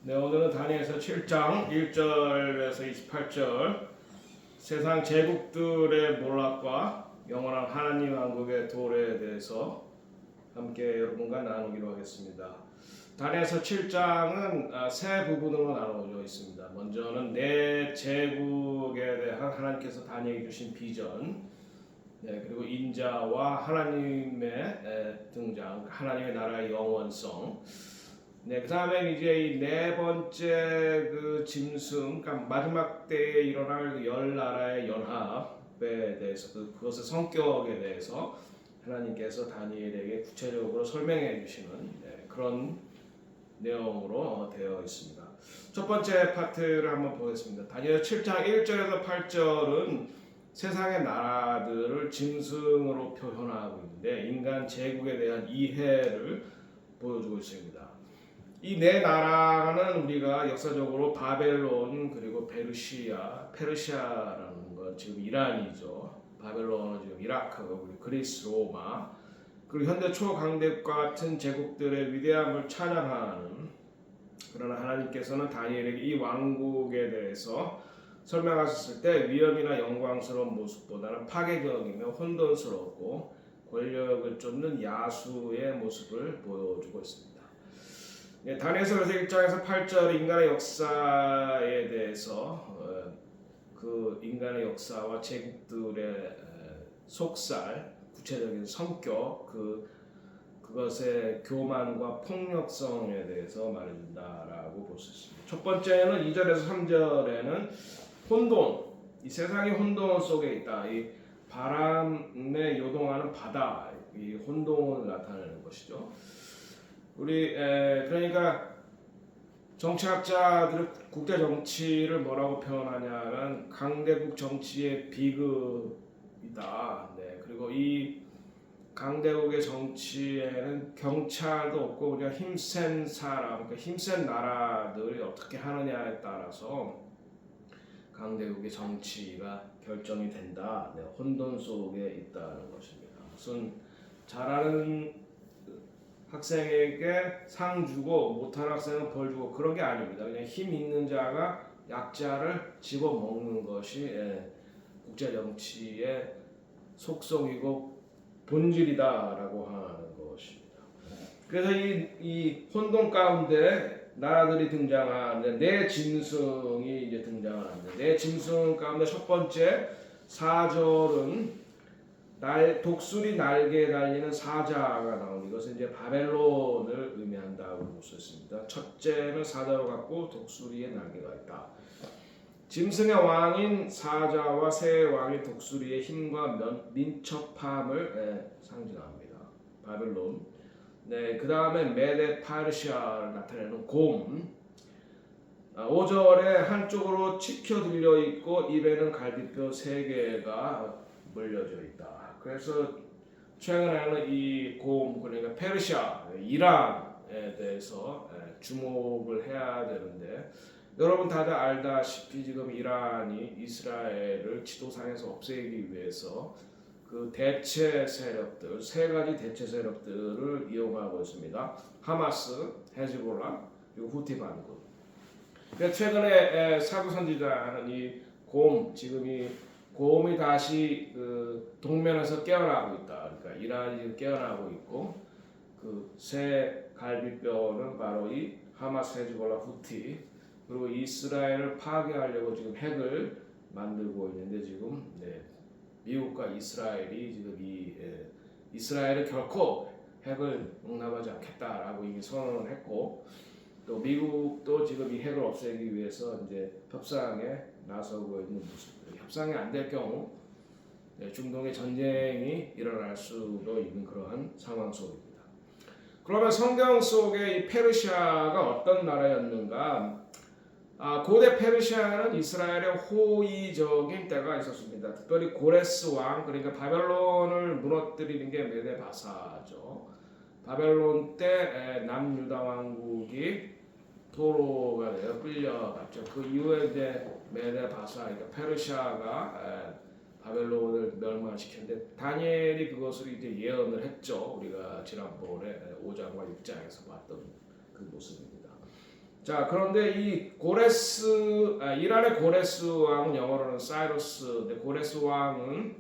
네, 오늘은 다니엘서 7장 1절에서 28절 세상 제국들의 몰락과 영원한 하나님 왕국의 도래에 대해서 함께 여러분과 나누기로 하겠습니다. 다니엘서 7장은 세 부분으로 나누어져 있습니다. 먼저는 내 제국에 대한 하나님께서 다니엘에게 주신 비전, 그리고 인자와 하나님의 등장, 하나님의 나라의 영원성. 그 다음에 이제 이 네 번째 그 짐승, 그러니까 마지막 때에 일어날 그 열 나라의 연합에 대해서 그것의 성격에 대해서 하나님께서 다니엘에게 구체적으로 설명해 주시는 그런 내용으로 되어 있습니다. 첫 번째 파트를 한번 보겠습니다. 다니엘 7장 1절에서 8절은 세상의 나라들을 짐승으로 표현하고 있는데 인간 제국에 대한 이해를 보여주고 있습니다. 이 네 나라는 우리가 역사적으로 바벨론 그리고 페르시아라는 건 지금 이란이죠. 바벨론은 지금 이라크, 그리고 그리스, 로마, 그리고 현대 초강대국과 같은 제국들의 위대함을 찬양하는, 그러나 하나님께서는 다니엘에게 이 왕국에 대해서 설명하셨을 때 위엄이나 영광스러운 모습보다는 파괴적이며 혼돈스럽고 권력을 쫓는 야수의 모습을 보여주고 있습니다. 다니엘서 1장에서 8절 인간의 역사에 대해서 그 인간의 역사와 제국들의 속살, 구체적인 성격, 그것의 교만과 폭력성에 대해서 말해준다라고 볼 수 있습니다. 첫 번째는 2절에서 3절에는 혼돈, 이 세상이 혼돈 속에 있다. 이 바람에 요동하는 바다, 이 혼돈을 나타내는 것이죠. 그러니까 정치학자들은 국제 정치를 뭐라고 표현하냐면 강대국 정치의 비극이다. 그리고 이 강대국의 정치에는 경찰도 없고 그냥 힘센 사람, 그러니까 힘센 나라들이 어떻게 하느냐에 따라서 강대국의 정치가 결정이 된다. 혼돈 속에 있다는 것입니다. 무슨 잘하는 학생에게 상 주고 못하는 학생은 벌 주고 그런 게 아닙니다. 그냥 힘 있는 자가 약자를 집어먹는 것이 국제 정치의 속성이고 본질이다라고 하는 것입니다. 그래서 이 혼돈 가운데 나라들이 등장하는데 네 짐승이 이제 등장하는데 네 짐승 가운데 첫 번째 4절은 독수리 날개에 달리는 사자가 나오는 이것은 이제 바벨론을 의미한다고 볼 수 있습니다. 첫째는 사자로 갖고 독수리의 날개가 있다. 짐승의 왕인 사자와 새 왕이 독수리의 힘과 민첩함을 상징합니다. 바벨론. 그 다음에 메데 파르시아를 나타내는 곰. 5절에 한쪽으로 치켜 들려 있고 입에는 갈비뼈 3개가 물려져 있다. 그래서 최근에는 이 곰, 그러니까 페르시아, 이란에 대해서 주목을 해야 되는데 여러분 다들 알다시피 지금 이란이 이스라엘을 지도상에서 없애기 위해서 그 대체 세력들, 세 가지 대체 세력들을 이용하고 있습니다. 하마스, 헤즈볼라, 그리고 후티 반군. 최근에 사도 선지자는 이 곰, 지금 이 곰이 다시 그 동면에서 깨어나고 있다. 그러니까 이란이 지금 깨어나고 있고 그 새 갈비뼈는 바로 이 하마스, 헤즈볼라, 후티, 그리고 이스라엘을 파괴하려고 지금 핵을 만들고 있는데 지금 미국과 이스라엘이 지금 이스라엘은 결코 핵을 용납하지 않겠다라고 이미 선언을 했고 또 미국도 지금 이 핵을 없애기 위해서 이제 협상에 나서고 있는 모습입니다. 협상이 안 될 경우 중동의 전쟁이 일어날 수도 있는 그러한 상황 속입니다. 그러면 성경 속에 이 페르시아가 어떤 나라였는가? 고대 페르시아는 이스라엘의 호의적인 때가 있었습니다. 특별히 고레스 왕, 그러니까 바벨론을 무너뜨리는 게 메데바사죠. 바벨론 때 남유다 왕국이 포로가 되어 끌려갔죠. 그 이후에 이제 메데바사, 그러니까 페르시아가 바벨론을 멸망시켰는데 다니엘이 그것을 이제 예언을 했죠. 우리가 지난번에 5장과 6장에서 봤던 그 모습입니다. 자, 그런데 이 이란의 고레스 왕은 영어로는 사이러스. 근데 고레스 왕은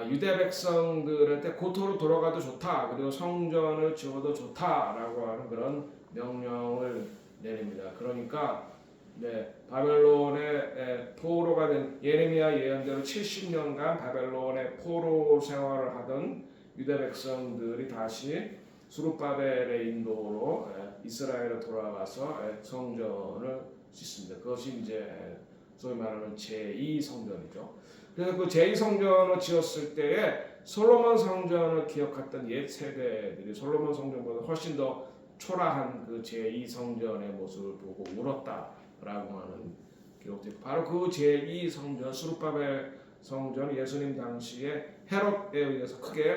유대 백성들한테 고토로 돌아가도 좋다. 그리고 성전을 지어도 좋다라고 하는 그런 명령을 내립니다. 그러니까 바벨론의 포로가 된 예레미야 예언대로 70년간 바벨론의 포로 생활을 하던 유대 백성들이 다시 수룹바벨의 인도로 이스라엘에 돌아가서 성전을 짓습니다. 그것이 이제 소위 말하는 제2 성전이죠. 그래서 그 제2성전을 지었을 때에 솔로몬 성전을 기억했던 옛 세대들이 솔로몬 성전보다 훨씬 더 초라한 그 제2성전의 모습을 보고 울었다라고 하는 기록도 있고, 바로 그 제2성전 수룹바벨 성전 예수님 당시에 헤롯에 의해서 크게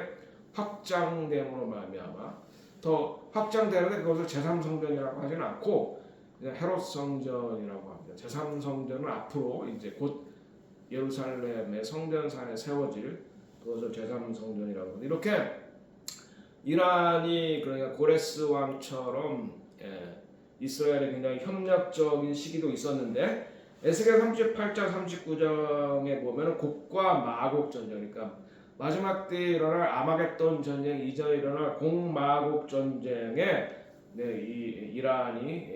확장됨으로 말미암아 더 확장되는데 그것을 제3성전이라고 하지는 않고 헤롯 성전이라고 합니다. 제3성전은 앞으로 이제 곧 예루살렘의 성전산에 세워질 그것을 제3성전이라고 합니다. 이렇게 이란이 그러니까 고레스 왕처럼 이스라엘에 굉장히 협력적인 시기도 있었는데 에스겔 38장 39장에 보면 곡과 마곡 전쟁, 그러니까 마지막 때에 일어날 아마겟돈 전쟁 이전에 일어날 곡마곡 전쟁에 이 이란이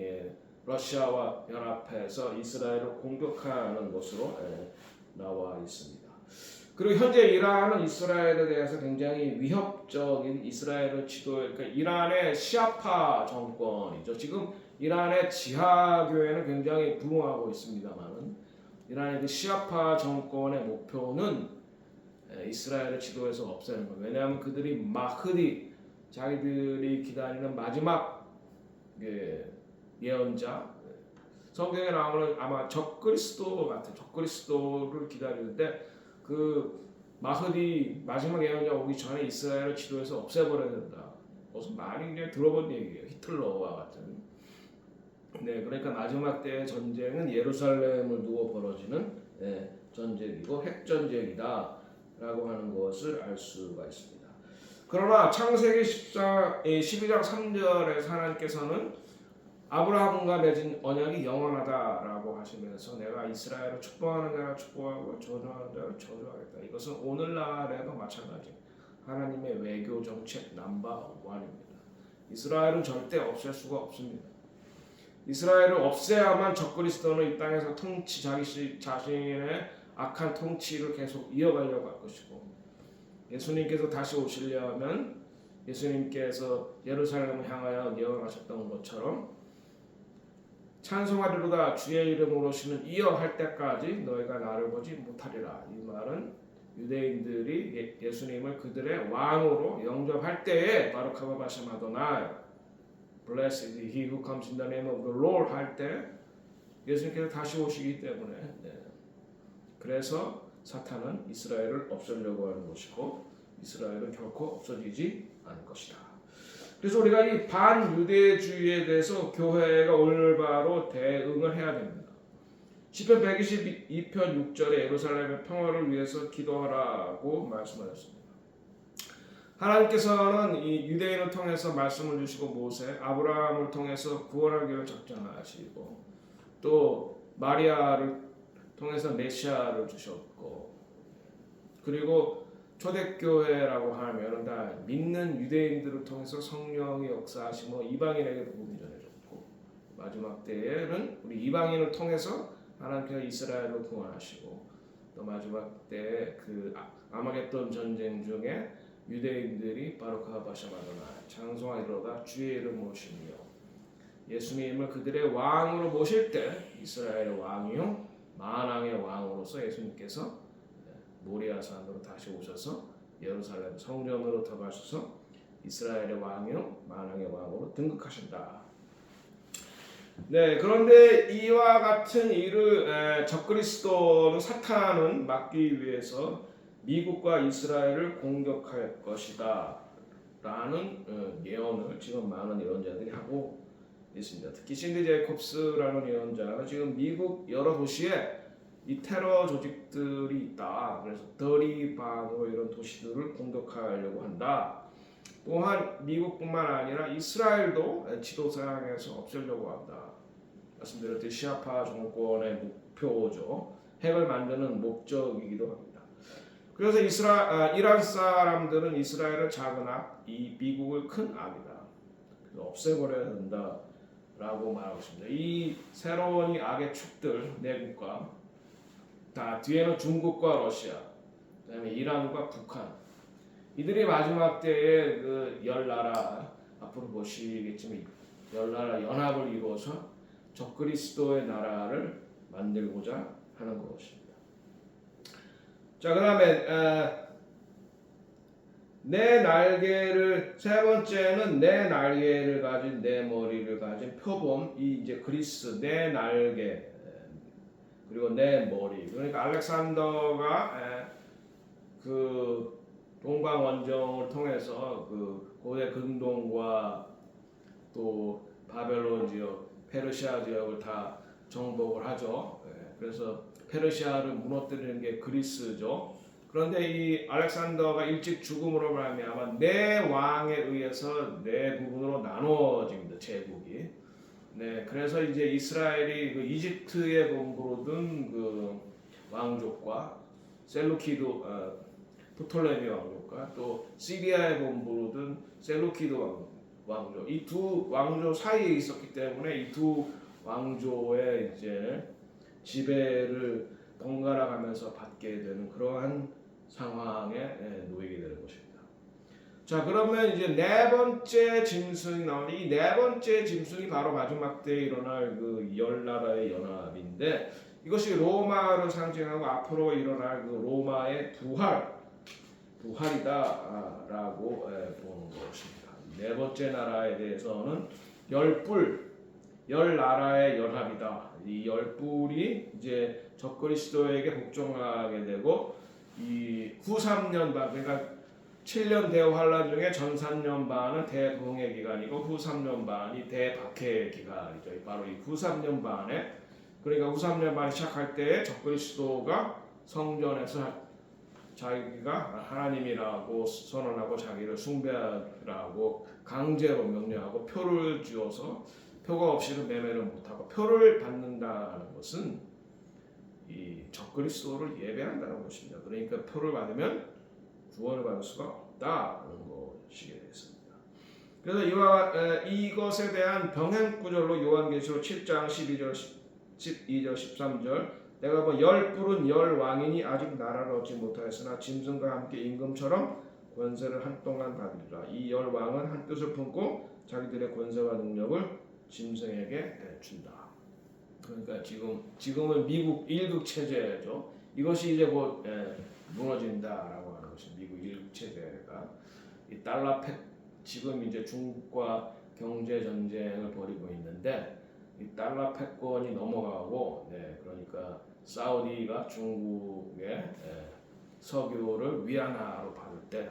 러시아와 연합해서 이스라엘을 공격하는 것으로 나와 있습니다. 그리고 현재 이란은 이스라엘에 대해서 굉장히 위협적인 이스라엘을 그러니까 이란의 시아파 정권이죠. 지금 이란의 지하교회는 굉장히 부흥하고 있습니다만은 이란의 그 시아파 정권의 목표는 이스라엘을 지도에서 없애는 거예요. 왜냐하면 그들이 마흐디, 자기들이 기다리는 마지막 예언자, 성경에 나오는 아마 적그리스도 같은 적그리스도를 기다리는데 그 마흐디 마지막 예언자 오기 전에 이스라엘을 지도에서 없애버려야 된다. 무슨 많이 그냥 들어본 얘기예요. 히틀러와 같은. 그러니까 마지막 때의 전쟁은 예루살렘을 두고 벌어지는 전쟁이고 핵전쟁이다라고 하는 것을 알 수가 있습니다. 그러나 창세기 12장 3절에 하나님께서는 아브라함과 맺은 언약이 영원하다라고 하시면서 내가 이스라엘을 축복하는 자를 축복하고 저주하는 자를 저주하겠다. 이것은 오늘날에도 마찬가지 하나님의 외교 정책 넘버 1입니다. 이스라엘은 절대 없앨 수가 없습니다. 이스라엘을 없애야만 적그리스도는 이 땅에서 자신의 악한 통치를 계속 이어가려고 할 것이고, 예수님께서 다시 오시려면 예수님께서 예루살렘을 향하여 예언하셨던 것처럼 찬송하리로다 주의 이름으로 오시는 이어 할 때까지 너희가 나를 보지 못하리라. 이 말은 유대인들이 예수님을 그들의 왕으로 영접할 때에 바루크 아바 바셈 아도나이 Blessed is he who comes in the name of the Lord 할 때 예수님께서 다시 오시기 때문에 그래서 사탄은 이스라엘을 없애려고 하는 것이고 이스라엘은 결코 없어지지 않을 것이다. 그래서 우리가 이 반유대주의에 대해서 교회가 올바로 대응을 해야 됩니다. 시편 122편 6절에 예루살렘의 평화를 위해서 기도하라고 말씀하셨습니다. 하나님께서는 이 유대인을 통해서 말씀을 주시고 모세, 아브라함을 통해서 구원하기를 작정하시고 또 마리아를 통해서 메시아를 주셨고, 그리고 초대교회라고 하면 다 믿는 유대인들을 통해서 성령의 역사하시며 이방인에게 복음을 전해줬고, 마지막 때에는 우리 이방인을 통해서 하나님께서 이스라엘을 구원하시고, 또 마지막 때에 그 아마겟돈 전쟁 중에 유대인들이 바루크 아바 바셈 아도나이 찬송하리로다 주의 이름 모시며 예수님을 그들의 왕으로 모실 때 이스라엘의 왕이요 만왕의 왕으로서 예수님께서 모리아산으로 다시 오셔서 예루살렘 성전으로 들어가셔서 이스라엘의 왕이요 만왕의 왕으로 등극하신다. 그런데 이와 같은 일을 적그리스도는 사탄은 막기 위해서 미국과 이스라엘을 공격할 것이다 라는 예언을 지금 많은 예언자들이 하고 있습니다. 특히 신디 제이콥스라는 예언자는 지금 미국 여러 도시에 이 테러 조직들이 있다. 그래서 더리방으로 이런 도시들을 공격하려고 한다. 또한 미국뿐만 아니라 이스라엘도 지도상에서 없애려고 한다. 말씀드렸듯이 시아파 정권의 목표죠. 핵을 만드는 목적이기도 합니다. 그래서 이란 사람들은 이스라엘을 작은 악, 이 미국을 큰 악이다. 그래서 없애버려야 된다라고 말하고 있습니다. 이 새로운 이 악의 축들 네 국가, 다 뒤에는 중국과 러시아, 그다음에 이란과 북한, 이들이 마지막 때에 그 열 나라, 앞으로 보시겠지만 열 나라 연합을 이루어서 적그리스도의 나라를 만들고자 하는 것입니다. 자, 그다음에 내 날개를, 세 번째는 내 날개를 가진, 내 머리를 가진 표범, 이 이제 그리스, 내 날개 그리고 내 머리. 그러니까 알렉산더가 그 동방 원정을 통해서 그 고대 근동과 또 바벨론 지역, 페르시아 지역을 다 정복을 하죠. 그래서 페르시아를 무너뜨리는 게 그리스죠. 그런데 이 알렉산더가 일찍 죽음으로 말미암아 네 왕에 의해서 네 부분으로 나누어집니다. 제국이. 네, 그래서 이제 이스라엘이 그 이집트에 범부르던 그 왕족과 셀루키드 프톨레미 왕족과 또 시리아에 범부르던 셀루키드 왕족, 이 두 왕족 사이에 있었기 때문에 이 두 왕조의 이제 지배를 번갈아 가면서 받게 되는 그러한 상황에 놓이게 되는 것입니다. 자, 그러면 이제 네 번째 짐승이 나오니 이 네 번째 짐승이 바로 마지막 때에 일어날 그 열 나라의 연합인데, 이것이 로마를 상징하고 앞으로 일어날 그 로마의 부활이다라고 보는 것입니다. 네 번째 나라에 대해서는 열 나라의 연합이다. 이 열 뿔이 이제 적그리스도에게 복종하게 되고, 이 후 3년 반, 그러니까 7년 대환란 중에 전 3년 반은 대붕의 기간이고 후 3년 반이 대박해의 기간이죠. 바로 이 후 3년 반에, 그러니까 후 3년 반이 시작할 때에 적그리스도가 성전에서 자기가 하나님이라고 선언하고 자기를 숭배하라고 강제로 명령하고 표를 쥐어서 표가 없이는 매매를 못하고, 표를 받는다는 것은 이 적그리스도를 예배한다는 것입니다. 그러니까 표를 받으면 구원을 받을 수가 없다는 것이게 됐습니다. 그래서 이것에 대한 병행 구절로 요한계시록 7장 12절 13절, 내가 본 열 뿔은 열 왕이니 아직 나라를 얻지 못하였으나 짐승과 함께 임금처럼 권세를 한동안 받으리라. 이 열 왕은 한 뜻을 품고 자기들의 권세와 능력을 짐승에게 준다. 그러니까 지금은 미국 일국 체제죠. 이것이 이제 곧 무너진다라고 하는 것이 미국 일국 체제가 이 달러 패, 지금 이제 중국과 경제 전쟁을 벌이고 있는데 이 달러 패권이 넘어가고, 그러니까 사우디가 중국의 석유를 위안화로 받을 때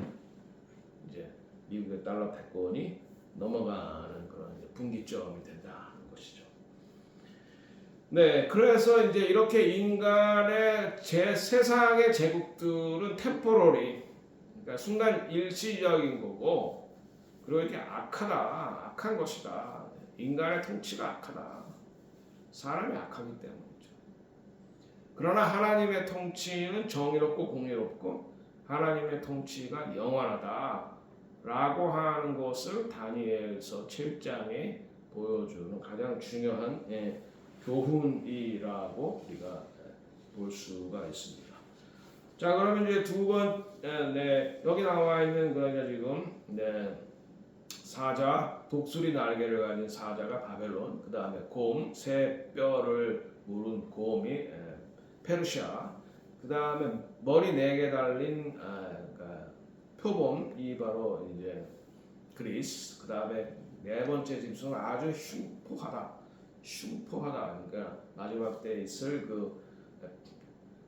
이제 미국의 달러 패권이 넘어가는 그런 분기점이 된다는 것이죠. 네, 그래서 이제 이렇게 인간의 세상의 제국들은 템포러리, 그러니까 순간 일시적인 거고, 그리고 이렇게 악한 것이다. 인간의 통치가 악하다. 사람이 악하기 때문이죠. 그러나 하나님의 통치는 정의롭고 공의롭고 하나님의 통치가 영원하다라고 하는 것을 다니엘서 7장에 보여주는 가장 중요한 교훈이라고 우리가 볼 수가 있습니다. 자, 그러면 이제 두 번, 여기 나와 있는 거가 지금 사자, 독수리 날개를 가진 사자가 바벨론, 그 다음에 곰, 새 뼈를 물은 곰이 페르시아, 그 다음에 머리 4개 달린 그러니까 표범이 바로 이제 그리스, 그 다음에 네 번째 짐승은 아주 흉포하다. 그러니까 마지막 때 있을 그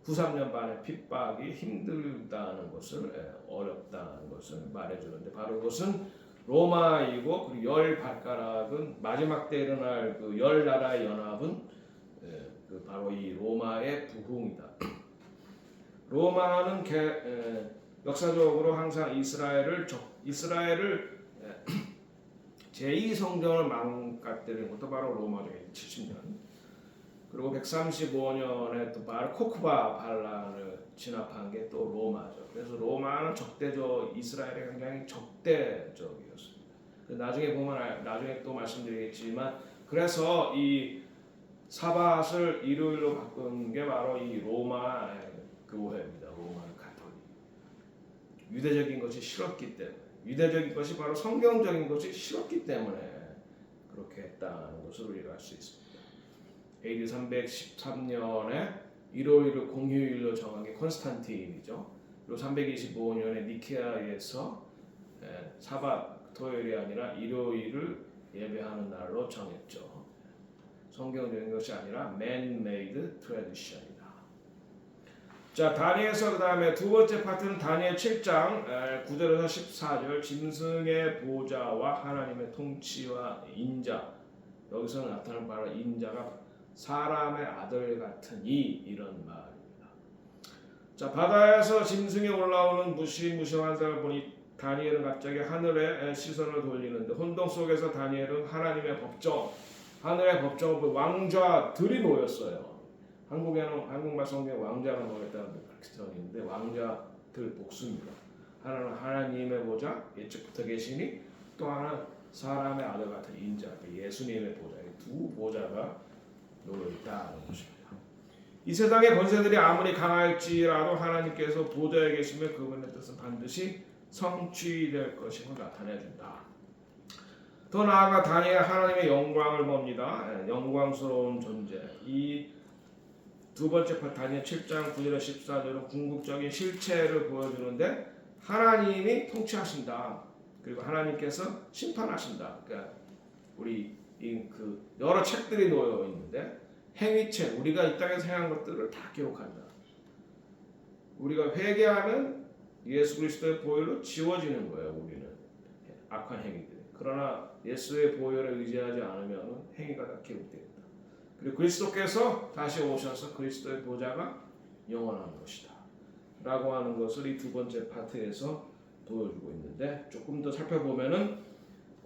후 3년 반의 핍박이 힘들다는 것을, 어렵다는 것을 말해주는데, 바로 그것은 로마이고, 그리고 열 발가락은 마지막 때 일어날 그 열 나라의 연합은 그 바로 이 로마의 부흥이다. 로마는 역사적으로 항상 이스라엘을 제2 성전을 망가뜨린 것도 바로 로마죠. 70년. 그리고 135년에 또 바로 코크바 반란을 진압한 게 또 로마죠. 그래서 로마는 이스라엘에 굉장히 적대적이었습니다. 나중에 보면 나중에 또 말씀드리겠지만 그래서 이 사밧을 일요일로 바꾼 게 바로 이 로마 교회입니다. 로마 가톨릭. 유대적인 것이 싫었기 때문에, 유대적인 것이 바로 성경적인 것이 싫었기 때문에 그렇게 했다는 것을 우리가 알 수 있습니다. AD 313년에 일요일을 공휴일로 정한 게 콘스탄틴이죠. 그리고 325년에 니케아에서 사밧 토요일이 아니라 일요일을 예배하는 날로 정했죠. 성경적인 것이 아니라 man-made tradition이다. 자, 다니엘서 그다음에 두 번째 파트는 다니엘 7장 9절에서 14절 짐승의 보좌와 하나님의 통치와 인자. 여기서 나타나는 바로 인자가 사람의 아들 같으니 이런 말입니다. 자, 바다에서 짐승이 올라오는 무시무시한 사람을 보니 다니엘은 갑자기 하늘에 시선을 돌리는데 혼동 속에서 다니엘은 하나님의 법정, 하늘의 법정 왕자들이 놓였어요. 한국말 성경에 왕자가 놓였다는 text가 있는데 왕자들 복수입니다. 하나는 하나님의 보좌, 예측부터 계시니 또 하나는 사람의 아들 같은 인자, 예수님의 보좌, 두 보좌가 놓여 있다는 것입니다. 이 세상의 권세들이 아무리 강할지라도 하나님께서 보좌에 계시면 그분의 뜻은 반드시 성취될 것임을 나타내준다. 더 나아가 다니엘 하나님의 영광을 봅니다. 영광스러운 존재. 이 두 번째 파 다니엘 7장 9절에 14절은 궁극적인 실체를 보여주는데 하나님이 통치하신다. 그리고 하나님께서 심판하신다. 그러니까 우리 그 여러 책들이 놓여 있는데 행위책, 우리가 이 땅에서 행한 것들을 다 기록한다. 우리가 회개하면 예수 그리스도의 보혈로 지워지는 거예요. 우리는 악한 행위들이. 그러나 예수의 보혈에 의지하지 않으면 행위가 다 기록됩니다. 그리고 그리스도께서 다시 오셔서 그리스도의 보좌가 영원한 것이다 라고 하는 것을 이 두 번째 파트에서 보여주고 있는데 조금 더 살펴보면은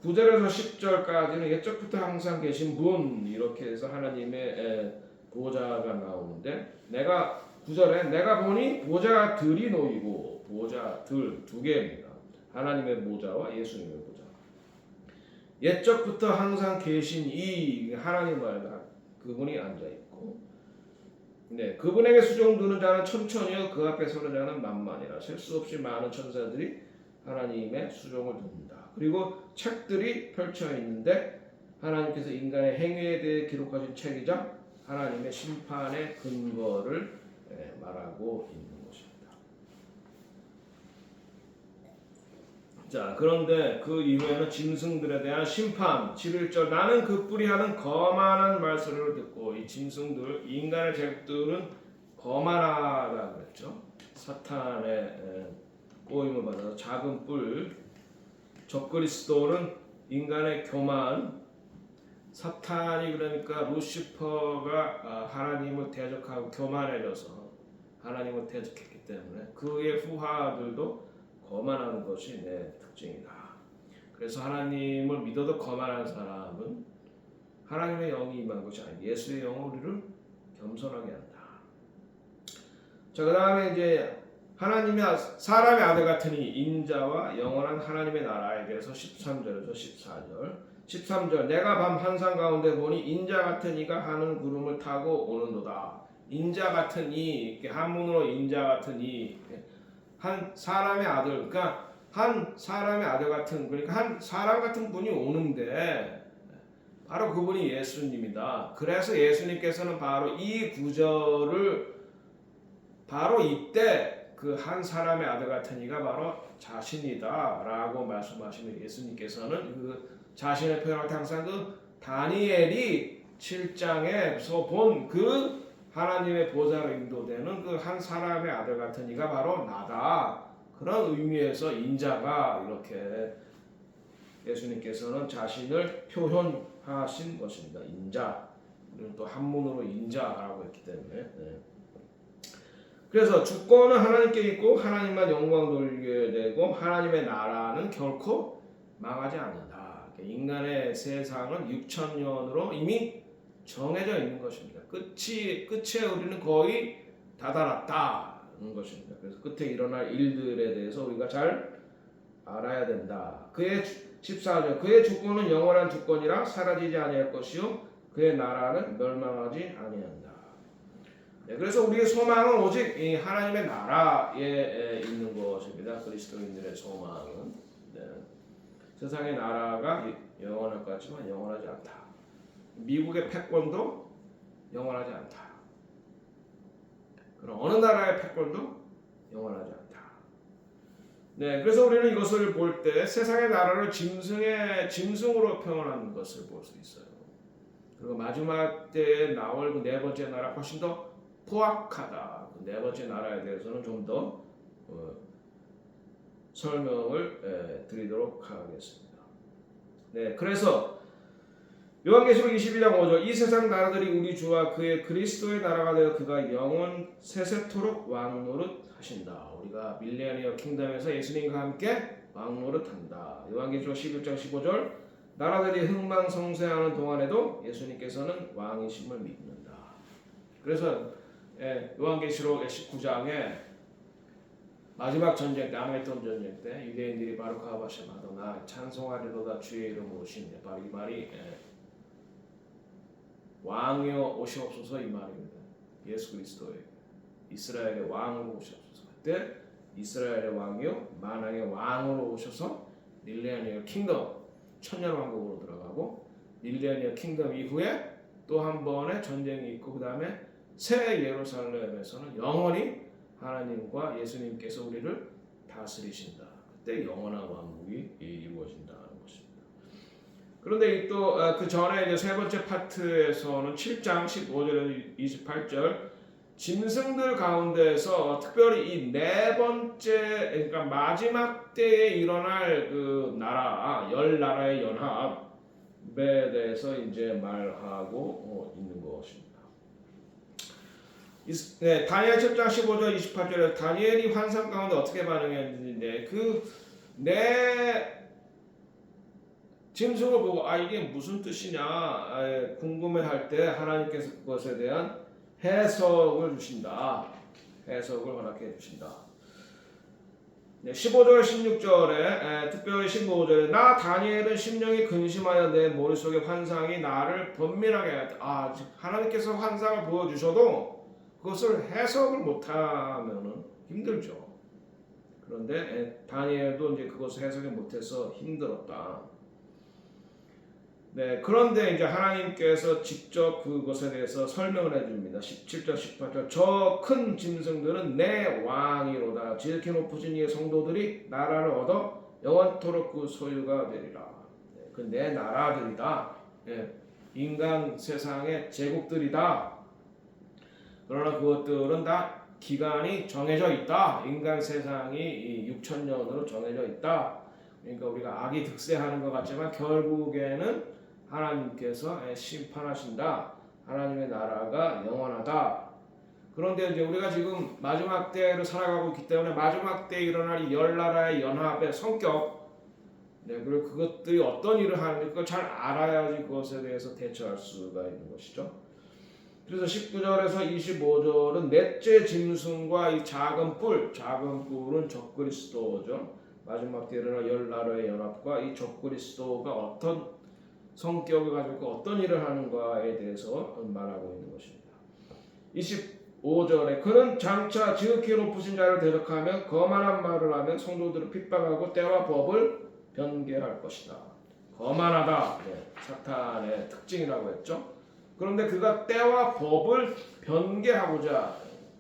9절에서 10절까지는 옛적부터 항상 계신 분 이렇게 해서 하나님의 보좌가 나오는데 9절에 내가 보니 보좌들이 놓이고 보좌들 두 개입니다. 하나님의 보좌와 예수님의 보좌. 옛적부터 항상 계신 이 하나님을 그분이 앉아 있고, 네, 그분에게 수종 두는 자는 천천히요 그 앞에 서는 자는 만만이라. 셀 수 없이 많은 천사들이 하나님의 수종을 듣는다. 그리고 책들이 펼쳐 있는데 하나님께서 인간의 행위에 대해 기록하신 책이자 하나님의 심판의 근거를 말하고 있는 것입니다. 자, 그런데 그 이후에는 짐승들에 대한 심판 11절 나는 그 뿌리하는 거만한 말소리를 듣고 이 짐승들 인간의 제국들은 거만하다 그랬죠. 사탄의 꼬임을 받아서 작은 뿔 적그리스도는 인간의 교만 사탄이 그러니까 루시퍼가 하나님을 대적하고 교만해져서 하나님을 대적했기 때문에 그의 후하들도 거만한 것이 내 특징이다. 그래서 하나님을 믿어도 거만한 사람은 하나님의 영이 임한 것이 아니고 예수의 영은 우리를 겸손하게 한다. 자, 그 다음에 이제 하나님의 사람의 아들 같으니 인자와 영원한 하나님의 나라에 대해서 13절에서 14절 13절 내가 밤 환상 가운데 보니 인자 같은 이가 하늘 구름을 타고 오는도다. 인자 같은 이 한문으로 인자 같은 이 한 사람의 아들 그러니까 한 사람의 아들 같은 그러니까 한 사람 같은 분이 오는데 바로 그분이 예수님이다. 그래서 예수님께서는 바로 이 구절을 바로 이때 그 한 사람의 아들 같은 이가 바로 자신이다라고 말씀하시는 예수님께서는 그 자신의 표현할 때 항상 그 다니엘이 7장에서 본 그 하나님의 보좌로 인도되는 그 한 사람의 아들 같은 이가 바로 나다. 그런 의미에서 인자가 이렇게 예수님께서는 자신을 표현하신 것입니다. 인자. 우리는 또 한문으로 인자라고 했기 때문에. 네. 그래서 주권은 하나님께 있고 하나님만 영광 돌리게 되고 하나님의 나라는 결코 망하지 않는다. 인간의 세상은 6천년으로 이미 정해져 있는 것입니다. 끝에 우리는 거의 다다랐다는 것입니다. 그래서 끝에 일어날 일들에 대해서 우리가 잘 알아야 된다. 그의 14절 그의 주권은 영원한 주권이라 사라지지 아니할 것이요 그의 나라는 멸망하지 아니한다. 네, 그래서 우리의 소망은 오직 이 하나님의 나라에 있는 것입니다. 그리스도인들의 소망은 세상의 나라가 영원할 것 같지만 영원하지 않다. 미국의 패권도 영원하지 않다. 그럼 어느 나라의 패권도 영원하지 않다. 네, 그래서 우리는 이것을 볼 때 세상의 나라를 짐승으로 표현하는 것을 볼 수 있어요. 그리고 마지막 때에 나올 그 네 번째 나라 훨씬 더 포악하다. 그 네 번째 나라에 대해서는 좀 더 설명을 드리도록 하겠습니다. 네, 그래서 요한계시록 22장 5절 이 세상 나라들이 우리 주와 그의 그리스도의 나라가 되어 그가 영원 세세토록 왕노릇 하신다. 우리가 밀레니엄 킹덤에서 예수님과 함께 왕노릇한다. 요한계시록 11장 15절 나라들이 흥망성쇠하는 동안에도 예수님께서는 왕이심을 믿는다. 그래서 요한계시록 19장에 마지막 전쟁 때 아메톤 전쟁 때 유대인들이 바루크 아바샤 마도나 찬송하리로다 주의 이름으로 오시네. 바로 이 말이 왕이여 오시옵소서 이 말입니다. 예수 그리스도의 이스라엘의 왕으로 오시옵소서. 그때 이스라엘의 왕이요 만왕의 왕으로 오셔서 밀레니엄 킹덤 천년 왕국으로 들어가고 밀레니엄 킹덤 이후에 또 한 번의 전쟁이 있고 그 다음에 새 예루살렘에서는 영원히 하나님과 예수님께서 우리를 다스리신다. 그때 영원한 왕국이 이루어진다는 것입니다. 그런데 또 그 전에 이제 세 번째 파트에서는 7장 15절에서 28절 짐승들 가운데서 특별히 이 네 번째 그러니까 마지막 때에 일어날 그 나라 열 나라의 연합에 대해서 이제 말하고 있는 것입니다. 네, 다니엘 7장 15절 28절에 다니엘이 환상 가운데 어떻게 반응했는데 그 짐승을 보고 이게 무슨 뜻이냐 궁금해할 때 하나님께서 그것에 대한 해석을 주신다. 해석을 허락해 주신다. 네, 15절 16절에 특별히 15절에 나 다니엘은 심령이 근심하여 내 머릿속의 환상이 나를 번민하게 하였다. 하나님께서 환상을 보여주셔도 그것을 해석을 못하면은 힘들죠. 그런데 다니엘도 이제 그것을 해석을 못해서 힘들었다. 네, 그런데 이제 하나님께서 직접 그것에 대해서 설명을 해줍니다. 17절, 18절 저 큰 짐승들은 내 왕이로다. 지극히 높으신 이의 성도들이 나라를 얻어 영원토록 그 소유가 되리라. 네, 그 내 나라들이다. 네, 인간 세상의 제국들이다. 그러나 그것들은 다 기간이 정해져 있다. 인간 세상이 6천년으로 정해져 있다. 그러니까 우리가 악이 득세하는 것 같지만 결국에는 하나님께서 심판하신다. 하나님의 나라가 영원하다. 그런데 이제 우리가 지금 마지막 때를 살아가고 있기 때문에 마지막 때에 일어날 열 나라의 연합의 성격, 그리고 그것들이 어떤 일을 하는지 그걸 잘 알아야지 그것에 대해서 대처할 수가 있는 것이죠. 그래서 19절에서 25절은 넷째 짐승과 이 작은 뿔은 적그리스도죠. 마지막 때 일어날 열 나라의 연합과 이 적그리스도가 어떤 성격을 가지고 있고 어떤 일을 하는가에 대해서 말하고 있는 것입니다. 25절에 그는 장차 지극히 높으신 자를 대적하며 거만한 말을 하면 성도들을 핍박하고 때와 법을 변개할 것이다. 거만하다. 사탄의 특징이라고 했죠. 그런데 그가 때와 법을 변개하고자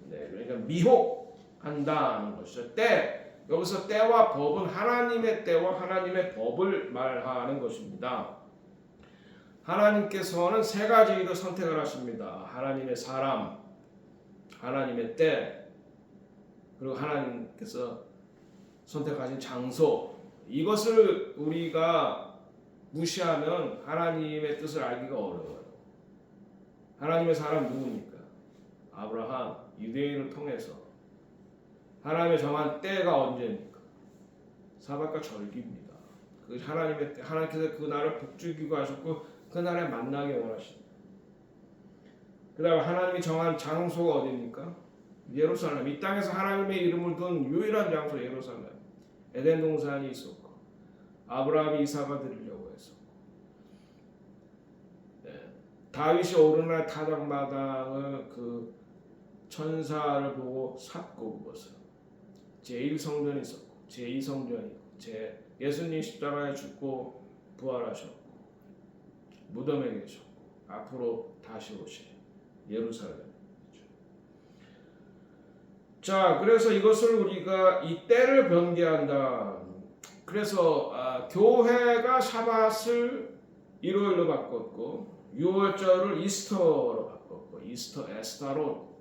그러니까 미혹한다는 것이죠. 여기서 때와 법은 하나님의 때와 하나님의 법을 말하는 것입니다. 하나님께서는 세 가지를 선택을 하십니다. 하나님의 사람, 하나님의 때, 그리고 하나님께서 선택하신 장소. 이것을 우리가 무시하면 하나님의 뜻을 알기가 어려워요. 하나님의 사람 누구입니까? 아브라함, 유대인을 통해서 하나님의 정한 때가 언제입니까? 사박과 절기입니다. 그 하나님께서 그 나라를 복주기고 하셨고 그 나라에 만나게 원하십니다. 그다음에 하나님이 정한 장소가 어디입니까? 예루살렘. 이 땅에서 하나님의 이름을 둔 유일한 장소 예루살렘. 에덴 동산이 있었고 아브라함이 이삭을 드리려고 했었고 다윗이 오르날 타작마당을 그 천사를 보고 샀고 그것을 제1성전이 있었고 제2성전이 있고 예수님 십자가에 죽고 부활하셨고 무덤에 계셨고 앞으로 다시 오실 예루살렘. 자, 그래서 이것을 우리가 이 때를 변개한다. 그래서 교회가 샤밧을 일요일로 바꿨고 6월절을 이스터로 바꿨고 이스터 에스타로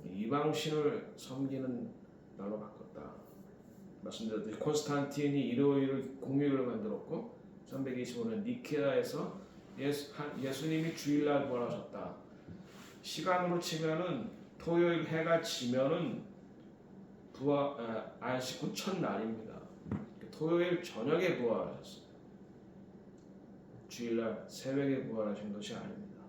이방신을 섬기는 날로 바꿨다. 말씀드렸듯이 콘스탄틴이 일요일을 공휴일을 만들었고 325년 니케아에서 예수님이 주일날 부활하셨다. 시간으로 치면은 토요일 해가 지면은 안식 후 첫날입니다. 토요일 저녁에 부활하셨어요. 주일날 새벽에 부활하신 것이 아닙니다.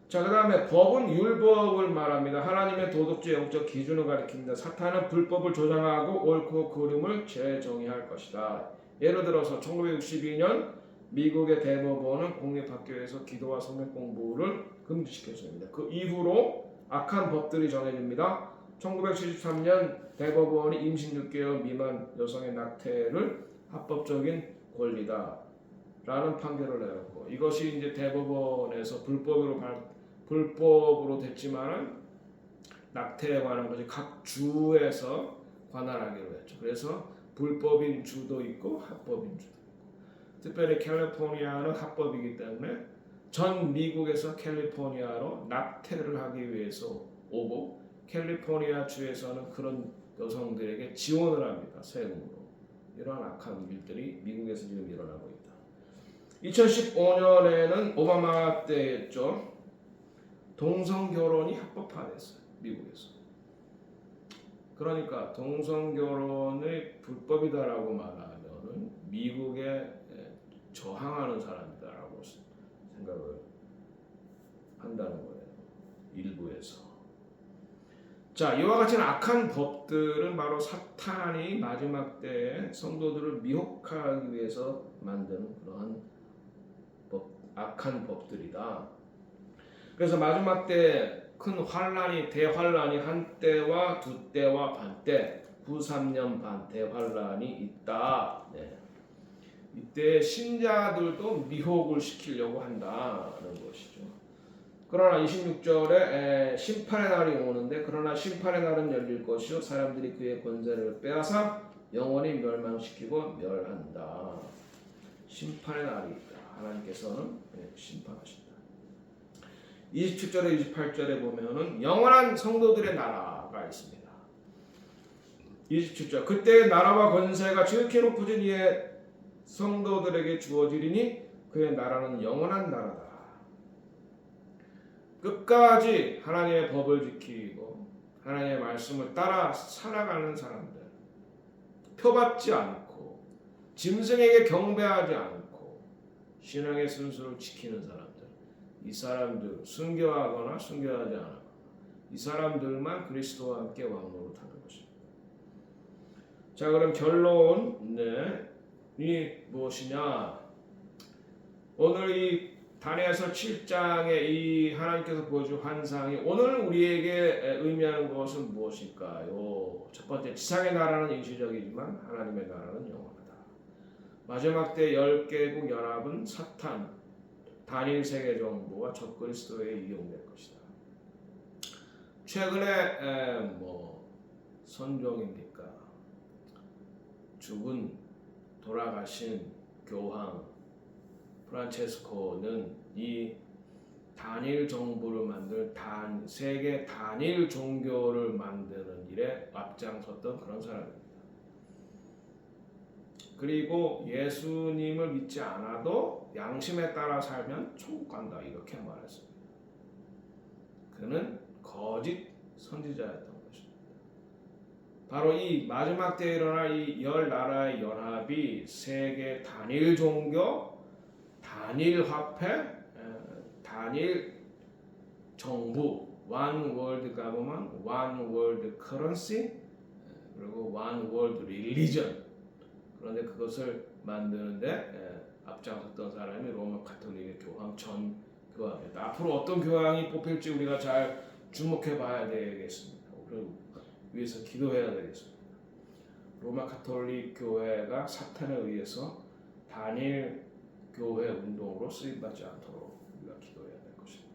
자, 그 다음에 법은 율법을 말합니다. 하나님의 도덕적 영적 기준을 가리킵니다. 사탄은 불법을 조장하고 옳고 그름을 재정의할 것이다. 예를 들어서 1962년 미국의 대법원은 공립학교에서 기도와 성경 공부를 금지시켰습니다. 그 이후로 악한 법들이 정해집니다. 1973년 대법원이 임신 6개월 미만 여성의 낙태를 합법적인 권리다 라는 판결을 내렸고 이것이 이제 대법원에서 불법으로 됐지만은 낙태에 관한 것이 각 주에서 관할하기로 했죠. 그래서 불법인 주도 있고 합법인 주도 있고 특별히 캘리포니아는 합법이기 때문에 전 미국에서 캘리포니아로 낙태를 하기 위해서 오고 캘리포니아 주에서는 그런 여성들에게 지원을 합니다. 세금으로. 이러한 악한 일들이 미국에서 지금 일어나고 있다. 2015년에는 오바마 때였죠. 동성결혼이 합법화됐어요. 미국에서. 그러니까 동성결혼이 불법이다라고 말하면은 미국에 저항하는 사람이다라고 생각을 한다는 거예요. 일부에서. 자, 이와 같은 악한 법들은 바로 사탄이 마지막 때에 성도들을 미혹하기 위해서 만든 그러한 악한 법들이다. 그래서 마지막 때 큰 환란이 대환란이 한 때와 두 때와 반 때, 93년 반 대환란이 있다. 네. 이때 신자들도 미혹을 시키려고 한다는 것이죠. 그러나 26절에 심판의 날이 오는데 그러나 심판의 날은 열릴 것이요 사람들이 그의 권세를 빼앗아 영원히 멸망시키고 멸한다. 심판의 날이 있다. 하나님께서는 심판하신다. 27절에 28절에 보면은 영원한 성도들의 나라가 있습니다. 27절 그때의 나라와 권세가 지극히 높으신 이의 성도들에게 주어지리니 그의 나라는 영원한 나라다. 끝까지 하나님의 법을 지키고 하나님의 말씀을 따라 살아가는 사람들, 표받지 않고 짐승에게 경배하지 않고 신앙의 순수를 지키는 사람들, 이 사람들 순교하거나 순교하지 않아 이 사람들만 그리스도와 함께 왕노릇하는 것입니다. 자, 그럼 결론이 무엇이냐? 오늘 이 다니엘서 7장의 이 하나님께서 보여준 환상이 오늘 우리에게 의미하는 것은 무엇일까요? 첫 번째, 지상의 나라는 일시적이지만 하나님의 나라는 영원하다. 마지막 때 10개국 연합은 사탄, 단일 세계 정부와 적그리스도에 이용될 것이다. 최근에 선종입니까? 죽은 돌아가신 교황 프란체스코는 이 단일 정부를 만들 세계 단일 종교를 만드는 일에 앞장섰던 그런 사람입니다. 그리고 예수님을 믿지 않아도 양심에 따라 살면 천국 간다 이렇게 말했습니다. 그는 거짓 선지자였던 것입니다. 바로 이 마지막 때에 일어날 이 열 나라의 연합이 세계 단일 종교, 단일 화폐, 단일 정부, one world government, one world currency, 그리고 one world religion. 그런데 그것을 만드는데 앞장섰던 사람이 로마 가톨릭의 교황 전 교황입니다. 앞으로 어떤 교황이 뽑힐지 우리가 잘 주목해 봐야 되겠습니다. 그리고 위해서 기도해야 되겠습니다. 로마 가톨릭 교회가 사탄에 의해서 단일 교회 운동으로 쓰임받지 않도록 우리가 기도해야 될 것입니다.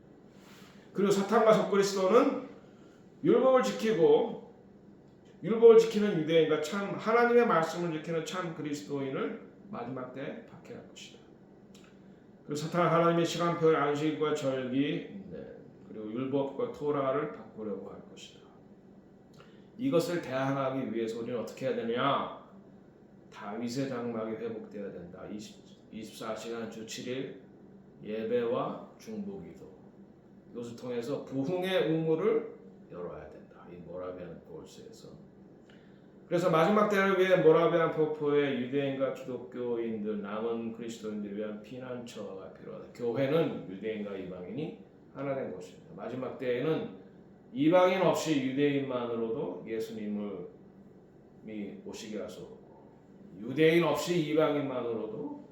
그리고 사탄과 적그리스도는 율법을 지키고 율법을 지키는 유대인과 참 하나님의 말씀을 지키는 참 그리스도인을 마지막 때에 박해할 것이다. 그리고 사탄은 하나님의 시간표를 안식일과 절기 그리고 율법과 토라를 바꾸려고 할 것이다. 이것을 대항하기 위해서 우리는 어떻게 해야 되냐? 다윗의 장막이 회복되어야 된다. 24시간 주 7일 예배와 중보기도 이것을 통해서 부흥의 우물을 열어야 된다. 이 모라비안 폴스에서. 그래서 마지막 때를 위해 모라비안 폭포의 유대인과 기독교인들 남은 그리스도인들을 위한 피난처가 필요하다. 교회는 유대인과 이방인이 하나 된 것입니다. 마지막 때에는 이방인 없이 유대인만으로도 예수님이 오시게 할 수 없고 유대인 없이 이방인만으로도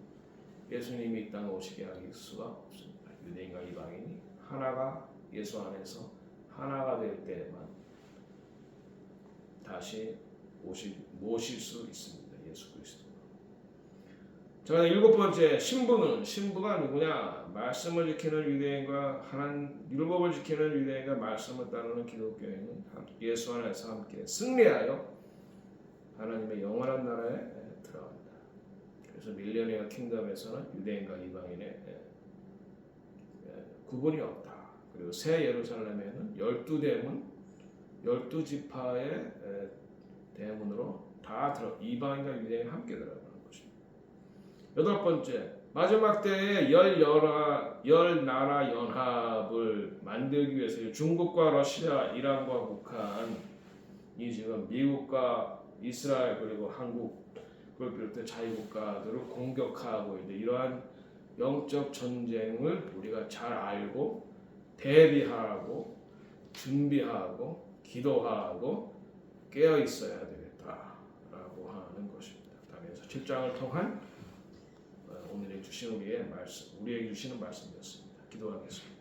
예수님이 이 땅에 오시게 할 수가 없습니다. 유대인과 이방인이 하나가 예수 안에서 하나가 될 때만 다시 모실 수 있습니다. 예수 그리스도. 자, 일곱 번째 신부가 누구냐? 말씀을 지키는 유대인과 율법을 지키는 유대인과 말씀을 따르는 기독교인은 예수 안에서 함께 승리하여 하나님의 영원한 나라에 들어간다. 그래서 밀레니엄 킹덤에서는 유대인과 이방인의 구분이 없다. 그리고 새 예루살렘에는 12대문, 12지파의 대문으로 다 이방인과 유대인이 함께 들어가는 것입니다. 여덟 번째, 마지막 때에 열 나라 연합을 만들기 위해서 중국과 러시아, 이란과 북한이 지금 미국과 이스라엘 그리고 한국을 비롯해 자유국가들을 공격하고 있는데 이러한 영적 전쟁을 우리가 잘 알고 대비하고 준비하고 기도하고 깨어 있어야 되겠다라고 하는 것입니다. 다음에서 7장을 통한 오늘의 주신 우리에게 주시는 말씀이었습니다. 기도하겠습니다.